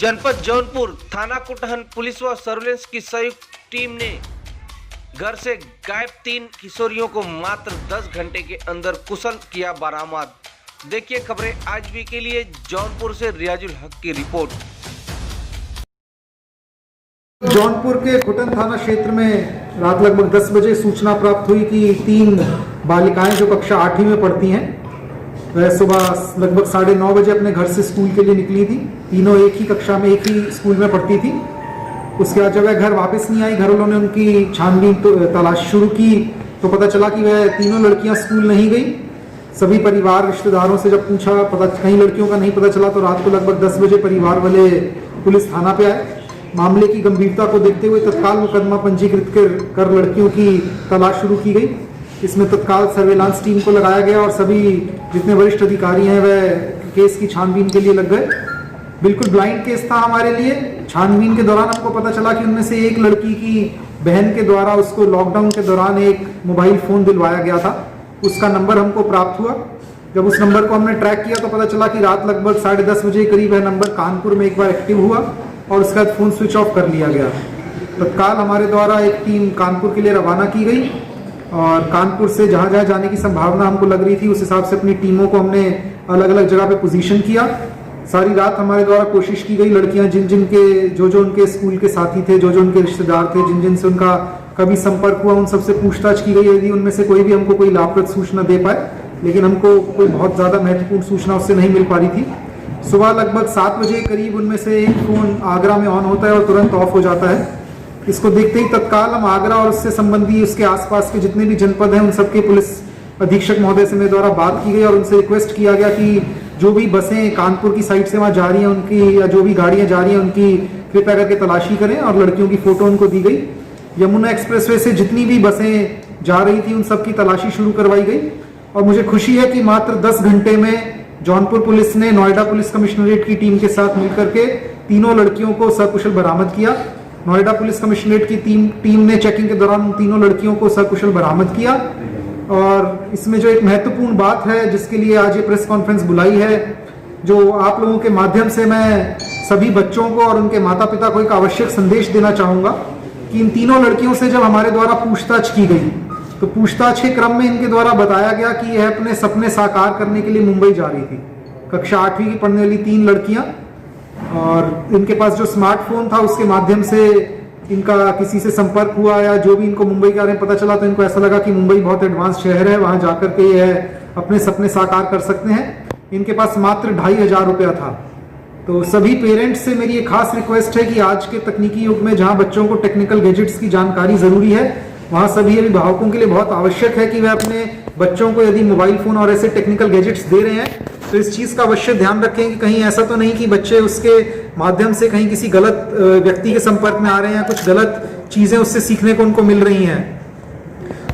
जनपद जौनपुर थाना कुटहन पुलिस व सर्विलांस की संयुक्त टीम ने घर से गायब 3 किशोरियों को मात्र 10 घंटे के अंदर कुशल किया बरामद। देखिए खबरें आज भी के लिए जौनपुर से रियाजुल हक की रिपोर्ट। जौनपुर के कुटन थाना क्षेत्र में रात लगभग 10 बजे सूचना प्राप्त हुई कि 3 बालिकाएं जो कक्षा 8वीं में पढ़ती हैं वह सुबह लगभग 9:30 बजे अपने घर से स्कूल के लिए निकली थी। तीनों एक ही कक्षा में एक ही स्कूल में पढ़ती थी। उसके बाद जब वह घर वापस नहीं आई, घर वालों ने उनकी छानबीन तलाश शुरू की तो पता चला कि वह तीनों लड़कियां स्कूल नहीं गई। सभी परिवार रिश्तेदारों से जब पूछा, कहीं लड़कियों का नहीं पता चला, तो रात को लगभग 10 बजे परिवार वाले पुलिस थाना पे आए। मामले की गंभीरता को देखते हुए तत्काल मुकदमा पंजीकृत कर लड़कियों की तलाश शुरू की गई। इसमें तत्काल सर्वेलांस टीम को लगाया गया और सभी जितने वरिष्ठ अधिकारी हैं वह केस की छानबीन के लिए लग गए। बिल्कुल ब्लाइंड केस था हमारे लिए। छानबीन के दौरान हमको पता चला कि उनमें से एक लड़की की बहन के द्वारा उसको लॉकडाउन के दौरान एक मोबाइल फ़ोन दिलवाया गया था। उसका नंबर हमको प्राप्त हुआ। जब उस नंबर को हमने ट्रैक किया तो पता चला कि रात लगभग 10:30 बजे करीब वह नंबर कानपुर में एक बार एक्टिव हुआ और उसके बाद फ़ोन स्विच ऑफ कर लिया गया। तत्काल हमारे द्वारा एक टीम कानपुर के लिए रवाना की गई और कानपुर से जहाँ जहाँ जाने की संभावना हमको लग रही थी उस हिसाब से अपनी टीमों को हमने अलग अलग जगह पे पोजीशन किया। सारी रात हमारे द्वारा कोशिश की गई लड़कियां जिन के जो उनके स्कूल के साथी थे, जो उनके रिश्तेदार थे, जिन से उनका कभी संपर्क हुआ, उन सबसे पूछताछ की गई। यदि उनमें से कोई भी हमको कोई लाभप्रद सूचना दे पाए, लेकिन हमको कोई बहुत ज़्यादा महत्वपूर्ण सूचना उससे नहीं मिल पा रही थी। सुबह लगभग 7 बजे करीब उनमें से एक फ़ोन आगरा में ऑन होता है और तुरंत ऑफ हो जाता है। इसको देखते ही तत्काल हम आगरा और उससे संबंधी उसके आसपास के जितने भी जनपद हैं उन सबके पुलिस अधीक्षक महोदय से मेरे द्वारा बात की गई और उनसे रिक्वेस्ट किया गया कि जो भी बसें कानपुर की साइड से वहाँ जा रही हैं उनकी, या जो भी गाड़ियाँ जा रही हैं उनकी कृपया करके तलाशी करें और लड़कियों की फ़ोटो उनको दी गई। यमुना एक्सप्रेसवे से जितनी भी बसें जा रही थी उन सब की तलाशी शुरू करवाई गई और मुझे खुशी है कि मात्र 10 घंटे में जौनपुर पुलिस ने नोएडा पुलिस कमिश्नरेट की टीम के साथ मिलकर के तीनों लड़कियों को सकुशल बरामद किया। नोएडा पुलिस कमिश्नरेट की टीम ने चेकिंग के दौरान तीनों लड़कियों को सकुशल बरामद किया। और इसमें जो एक महत्वपूर्ण बात है जिसके लिए आज ये प्रेस कॉन्फ्रेंस बुलाई है, जो आप लोगों के माध्यम से मैं सभी बच्चों को और उनके माता पिता को एक आवश्यक संदेश देना चाहूँगा कि इन तीनों लड़कियों से जब हमारे द्वारा पूछताछ की गई तो पूछताछ के क्रम में इनके द्वारा बताया गया कि यह अपने सपने साकार करने के लिए मुंबई जा रही थी। कक्षा 8वीं की पढ़ने वाली 3 लड़कियाँ, और इनके पास जो स्मार्टफोन था उसके माध्यम से इनका किसी से संपर्क हुआ या जो भी इनको मुंबई के बारे में पता चला तो इनको ऐसा लगा कि मुंबई बहुत एडवांस शहर है, वहाँ जाकर के यह अपने सपने साकार कर सकते हैं। इनके पास मात्र 2,500 रुपया था। तो सभी पेरेंट्स से मेरी एक खास रिक्वेस्ट है कि आज के तकनीकी युग में जहाँ बच्चों को टेक्निकल गैजेट्स की जानकारी ज़रूरी है, वहाँ सभी अभिभावकों के लिए बहुत आवश्यक है कि वह अपने बच्चों को यदि मोबाइल फ़ोन और ऐसे टेक्निकल गैजेट्स दे रहे हैं तो इस चीज़ का अवश्य ध्यान रखें कि कहीं ऐसा तो नहीं कि बच्चे उसके माध्यम से कहीं किसी गलत व्यक्ति के संपर्क में आ रहे हैं, कुछ गलत चीज़ें उससे सीखने को उनको मिल रही हैं।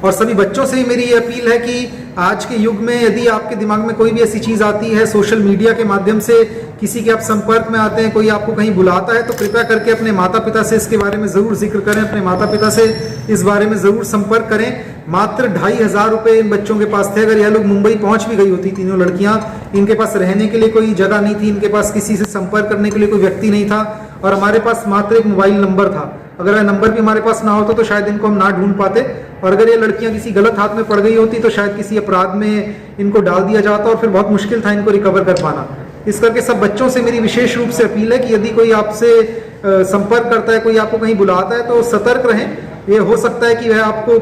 और सभी बच्चों से मेरी ये अपील है कि आज के युग में यदि आपके दिमाग में कोई भी ऐसी चीज़ आती है, सोशल मीडिया के माध्यम से किसी के आप संपर्क में आते हैं, कोई आपको कहीं बुलाता है, तो कृपया करके अपने माता पिता से इसके बारे में ज़रूर जिक्र करें, अपने माता पिता से इस बारे में ज़रूर संपर्क करें। मात्र 2,500 रुपये इन बच्चों के पास थे। अगर यह लोग मुंबई पहुंच भी गई होती, तीनों लड़कियां, इनके पास रहने के लिए कोई जगह नहीं थी, इनके पास किसी से संपर्क करने के लिए कोई व्यक्ति नहीं था और हमारे पास मात्र एक मोबाइल नंबर था। अगर यह नंबर भी हमारे पास ना होता तो शायद इनको हम ना ढूंढ पाते और अगर ये लड़कियां किसी गलत हाथ में पड़ गई होती तो शायद किसी अपराध में इनको डाल दिया जाता और फिर बहुत मुश्किल था इनको रिकवर कर पाना। इस करके सब बच्चों से मेरी विशेष रूप से अपील है कि यदि कोई आपसे संपर्क करता है, कोई आपको कहीं बुलाता है तो सतर्क रहें। ये हो सकता है कि वह आपको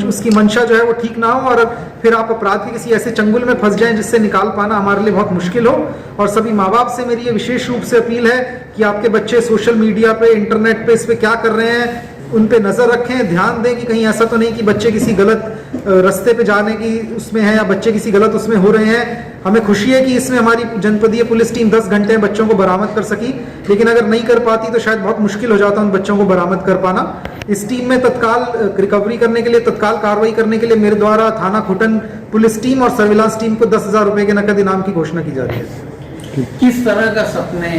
उसकी मंशा जो है वो ठीक ना हो और फिर आप अपराध के किसी ऐसे चंगुल में फंस जाएं जिससे निकाल पाना हमारे लिए बहुत मुश्किल हो। और सभी माँ बाप से मेरी ये विशेष रूप से अपील है कि आपके बच्चे सोशल मीडिया पे, इंटरनेट पे, इस पे क्या कर रहे हैं उन पे नज़र रखें, ध्यान दें कि कहीं ऐसा तो नहीं कि बच्चे किसी गलत रास्ते पे जाने की उसमें है या बच्चे किसी गलत उसमें हो रहे हैं। हमें खुशी है कि इसमें हमारी जनपदीय पुलिस टीम 10 घंटे में बच्चों को बरामद कर सकी, लेकिन अगर नहीं कर पाती तो शायद बहुत मुश्किल हो जाता उन बच्चों को बरामद कर पाना। इस टीम में तत्काल रिकवरी करने के लिए, तत्काल कार्रवाई करने के लिए मेरे द्वारा थाना खुटन पुलिस टीम और सर्विलांस टीम को 10,000 रुपये के नकद इनाम की घोषणा की जा रही है। किस तरह का सपने